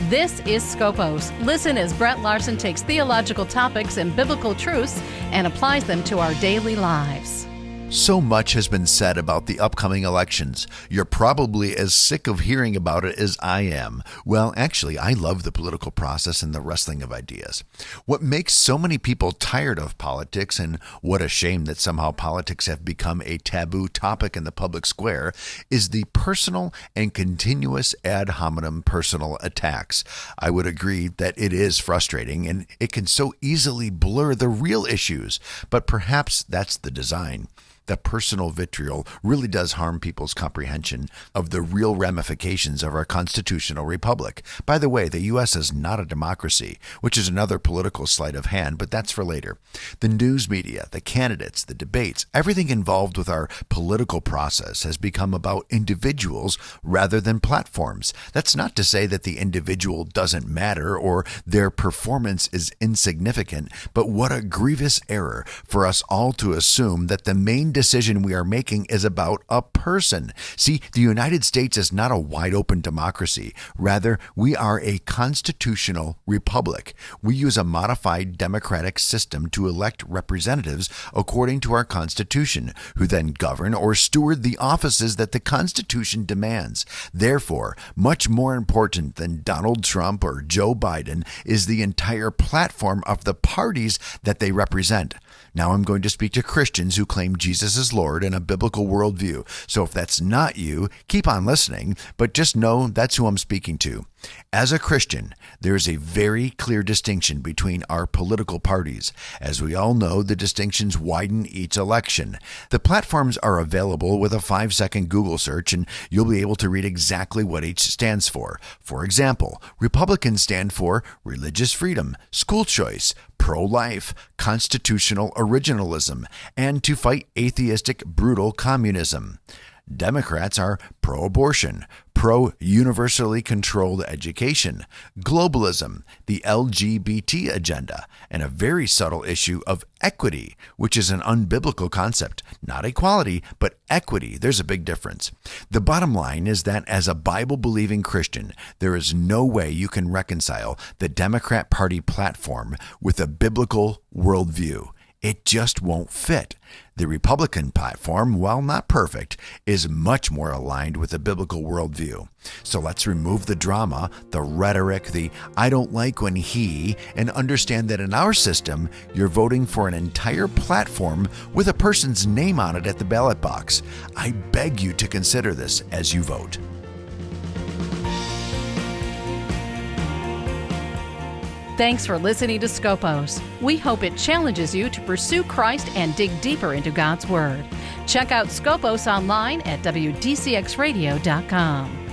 This is SKOPOS. Listen as Brett Larson takes theological topics and biblical truths and applies them to our daily lives. So much has been said about the upcoming elections. You're probably as sick of hearing about it as I am. Well, actually, I love the political process and the wrestling of ideas. What makes so many people tired of politics, and what a shame that somehow politics have become a taboo topic in the public square, is the personal and continuous ad hominem personal attacks. I would agree that it is frustrating, and it can so easily blur the real issues, but perhaps that's the design. The personal vitriol really does harm people's comprehension of the real ramifications of our constitutional republic. By the way, the U.S. is not a democracy, which is another political sleight of hand, but that's for later. The news media, the candidates, the debates, everything involved with our political process has become about individuals rather than platforms. That's not to say that the individual doesn't matter or their performance is insignificant, but what a grievous error for us all to assume that the main decision we are making is about a person. See, the United States is not a wide open democracy. Rather, we are a constitutional republic. We use a modified democratic system to elect representatives according to our Constitution, who then govern or steward the offices that the Constitution demands. Therefore, much more important than Donald Trump or Joe Biden is the entire platform of the parties that they represent. Now I'm going to speak to Christians who claim Jesus is Lord in a biblical worldview. So if that's not you, keep on listening, but just know that's who I'm speaking to. As a Christian, there is a very clear distinction between our political parties. As we all know, the distinctions widen each election. The platforms are available with a 5-second Google search, and you'll be able to read exactly what each stands for. For example, Republicans stand for religious freedom, school choice, pro-life, constitutional originalism, and to fight atheistic, brutal communism. Democrats are pro-abortion, pro-universally controlled education, globalism, the LGBT agenda, and a very subtle issue of equity, which is an unbiblical concept. Not equality, but equity. There's a big difference. The bottom line is that as a Bible-believing Christian, there is no way you can reconcile the Democrat Party platform with a biblical worldview. It just won't fit. The Republican platform, while not perfect, is much more aligned with the biblical worldview. So let's remove the drama, the rhetoric, the I don't like when he, and understand that in our system, you're voting for an entire platform with a person's name on it at the ballot box. I beg you to consider this as you vote. Thanks for listening to SKOPOS. We hope it challenges you to pursue Christ and dig deeper into God's Word. Check out SKOPOS online at WDCXradio.com.